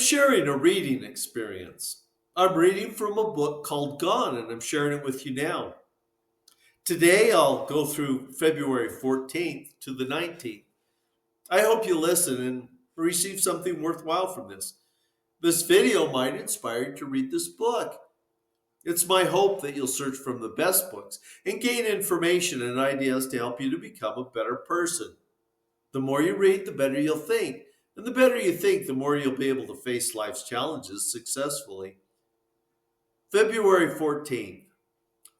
sharing a reading experience. I'm reading from a book called Gone, and I'm sharing it with you now. Today, I'll go through February 14th to the 19th. I hope you listen and receive something worthwhile from this. This video might inspire you to read this book. It's my hope that you'll search from the best books and gain information and ideas to help you to become a better person. The more you read, the better you'll think. And the better you think, the more you'll be able to face life's challenges successfully. February 14th.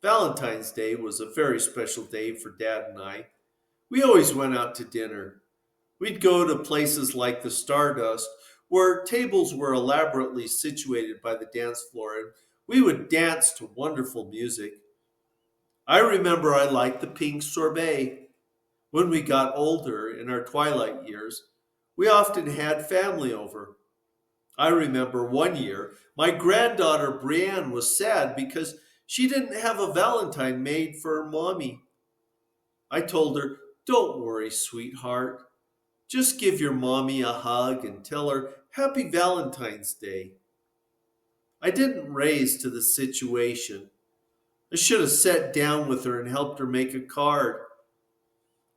Valentine's Day was a very special day for Dad and I. We always went out to dinner. We'd go to places like the Stardust, where tables were elaborately situated by the dance floor, and we would dance to wonderful music. I remember I liked the pink sorbet. When we got older, in our twilight years, we often had family over. I remember one year, my granddaughter Brienne was sad because she didn't have a Valentine made for her mommy. I told her, "Don't worry, sweetheart. Just give your mommy a hug and tell her Happy Valentine's Day." I didn't raise to the situation. I should have sat down with her and helped her make a card.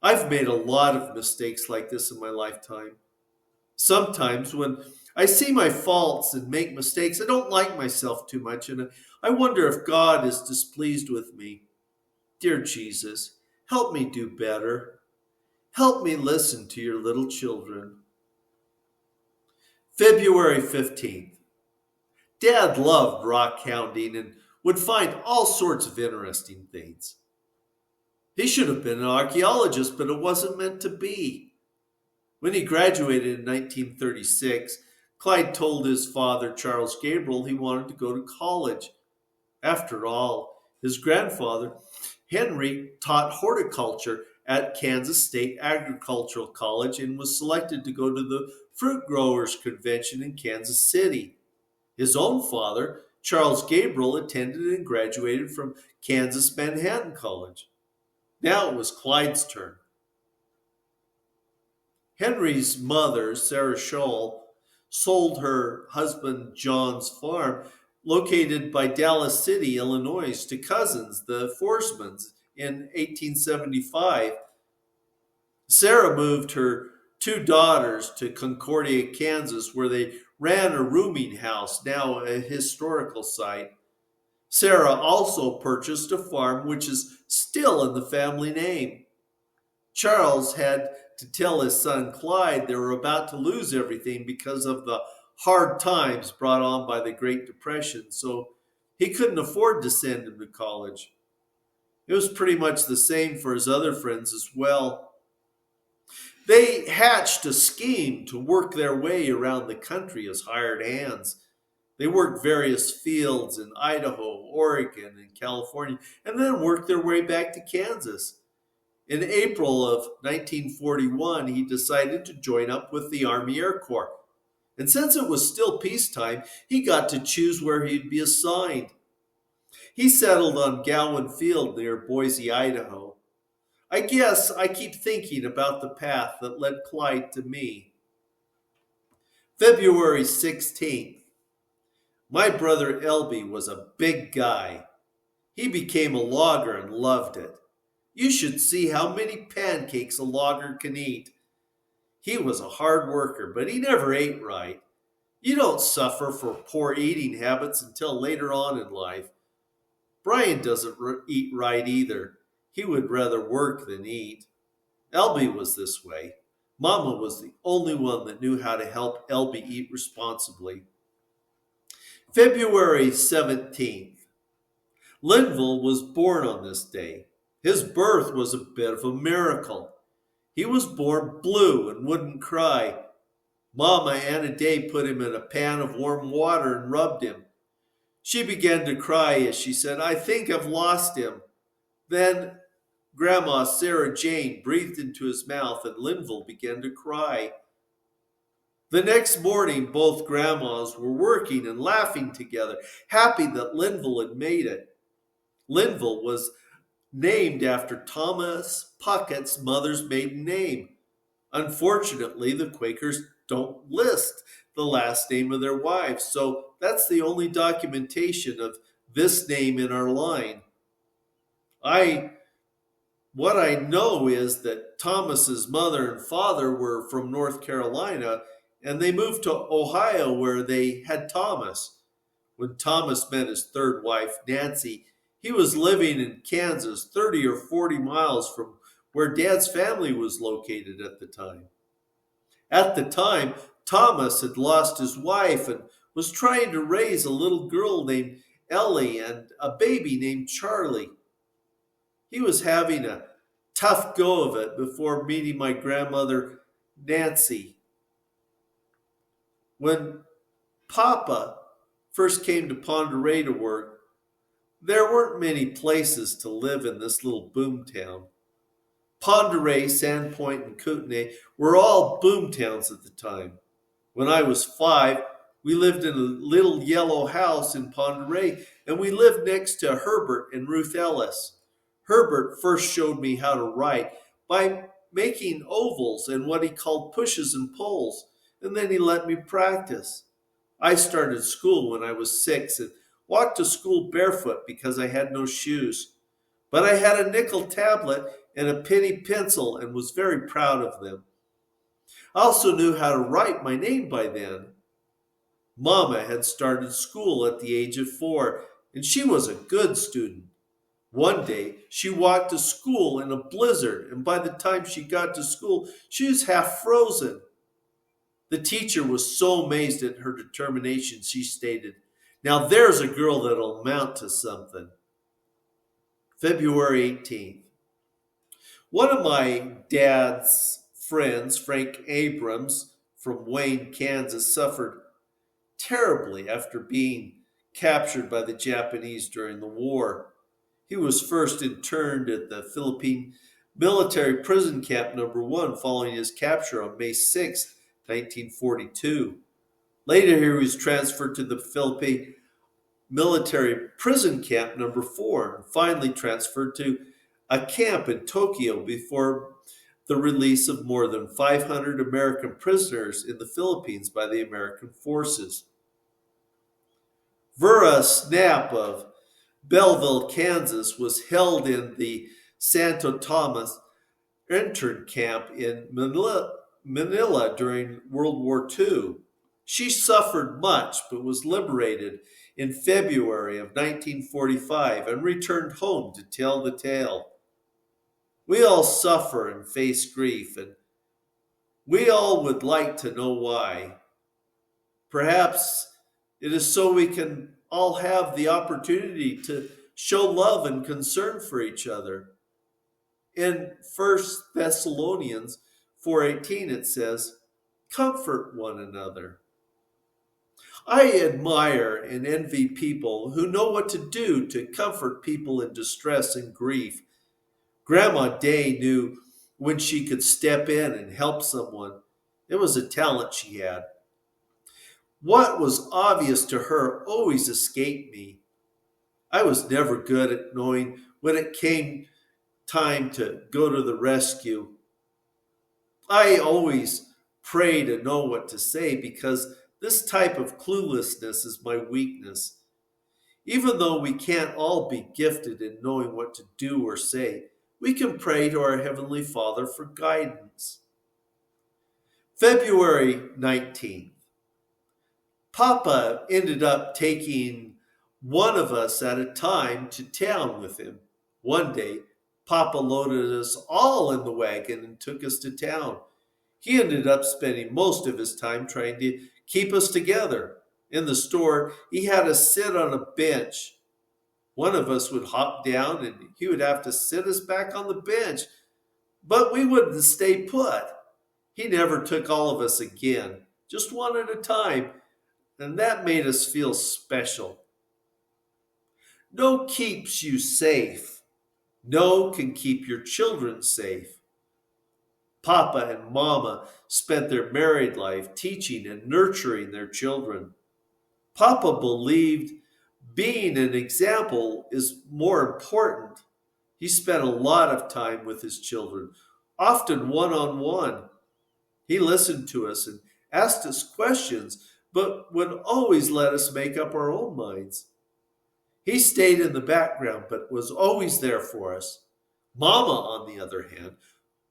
I've made a lot of mistakes like this in my lifetime. Sometimes when I see my faults and make mistakes, I don't like myself too much, and I wonder if God is displeased with me. Dear Jesus, help me do better. Help me listen to your little children. February 15th. Dad loved rock hounding and would find all sorts of interesting things. He should have been an archaeologist, but it wasn't meant to be. When he graduated in 1936, Clyde told his father, Charles Gabriel, he wanted to go to college. After all, his grandfather, Henry, taught horticulture at Kansas State Agricultural College and was selected to go to the Fruit Growers Convention in Kansas City. His own father, Charles Gabriel, attended and graduated from Kansas Manhattan College. Now it was Clyde's turn. Henry's mother, Sarah Scholl, sold her husband John's farm, located by Dallas City, Illinois, to cousins, the Forsmans, in 1875. Sarah moved her two daughters to Concordia, Kansas, where they ran a rooming house, now a historical site. Sarah also purchased a farm which is still in the family name. Charles had to tell his son Clyde they were about to lose everything because of the hard times brought on by the Great Depression, so he couldn't afford to send him to college. It was pretty much the same for his other friends as well. They hatched a scheme to work their way around the country as hired hands. They worked various fields in Idaho, Oregon, and California, and then worked their way back to Kansas. In April of 1941, he decided to join up with the Army Air Corps. And since it was still peacetime, he got to choose where he'd be assigned. He settled on Gowan Field near Boise, Idaho. I guess I keep thinking about the path that led Clyde to me. February 16th. My brother Elby was a big guy. He became a logger and loved it. You should see how many pancakes a logger can eat. He was a hard worker, but he never ate right. You don't suffer for poor eating habits until later on in life. Brian doesn't eat right either. He would rather work than eat. Elby was this way. Mama was the only one that knew how to help Elby eat responsibly. February 17th. Linville was born on this day. His birth was a bit of a miracle. He was born blue and wouldn't cry. Mama Anna Day put him in a pan of warm water and rubbed him. She began to cry as she said, "I think I've lost him." Then Grandma Sarah Jane breathed into his mouth and Linville began to cry. The next morning, both grandmas were working and laughing together, happy that Linville had made it. Linville was named after Thomas Puckett's mother's maiden name. Unfortunately, the Quakers don't list the last name of their wives. So that's the only documentation of this name in our line. I What I know is that Thomas's mother and father were from North Carolina and they moved to Ohio where they had Thomas. When Thomas met his third wife, Nancy, he was living in Kansas, 30 or 40 miles from where Dad's family was located at the time. At the time, Thomas had lost his wife and was trying to raise a little girl named Ellie and a baby named Charlie. He was having a tough go of it before meeting my grandmother, Nancy. When Papa first came to Ponderay to work, there weren't many places to live in this little boom town. Ponderay, Sandpoint, and Kootenai were all boom towns at the time. When I was 5, we lived in a little yellow house in Ponderay, and we lived next to Herbert and Ruth Ellis. Herbert first showed me how to write by making ovals and what he called pushes and pulls, and then he let me practice. I started school when I was 6 and walked to school barefoot because I had no shoes. But I had a nickel tablet and a penny pencil and was very proud of them. I also knew how to write my name by then. Mama had started school at the age of 4, and she was a good student. One day, she walked to school in a blizzard, and by the time she got to school, she was half frozen. The teacher was so amazed at her determination, she stated, "Now there's a girl that'll amount to something." February 18th. One of my dad's friends, Frank Abrams from Wayne, Kansas, suffered terribly after being captured by the Japanese during the war. He was first interned at the Philippine Military Prison Camp Number 1 following his capture on May 6, 1942. Later, he was transferred to the Philippine Military Prison Camp Number 4 and finally transferred to a camp in Tokyo before the release of more than 500 American prisoners in the Philippines by the American forces. Vera Snap of Belleville, Kansas, was held in the Santo Tomas intern camp in Manila during World War II. She suffered much but was liberated in February of 1945 and returned home to tell the tale. We all suffer and face grief, and we all would like to know why. Perhaps it is so we can all have the opportunity to show love and concern for each other. In 1 Thessalonians 4:18 it says, "Comfort one another." I admire and envy people who know what to do to comfort people in distress and grief. Grandma Day knew when she could step in and help someone. It was a talent she had. What was obvious to her always escaped me. I was never good at knowing when it came time to go to the rescue. I always pray to know what to say because this type of cluelessness is my weakness. Even though we can't all be gifted in knowing what to do or say, we can pray to our Heavenly Father for guidance. February 19th. Papa ended up taking one of us at a time to town with him. One day, Papa loaded us all in the wagon and took us to town. He ended up spending most of his time trying to keep us together. In the store, he had us sit on a bench. One of us would hop down and he would have to sit us back on the bench, but we wouldn't stay put. He never took all of us again, just one at a time, and that made us feel special. No keeps you safe. No can keep your children safe. Papa and Mama spent their married life teaching and nurturing their children. Papa believed being an example is more important. He spent a lot of time with his children, often one-on-one. He listened to us and asked us questions, but would always let us make up our own minds. He stayed in the background, but was always there for us. Mama, on the other hand,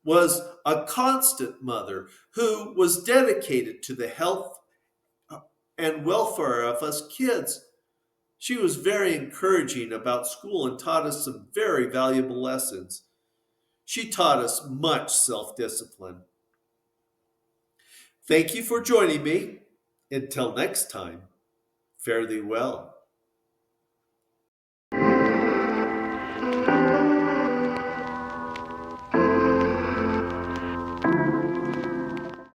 was a constant mother who was dedicated to the health and welfare of us kids. She was very encouraging about school and taught us some very valuable lessons. She taught us much self discipline. Thank you for joining me. Until next time, fare thee well.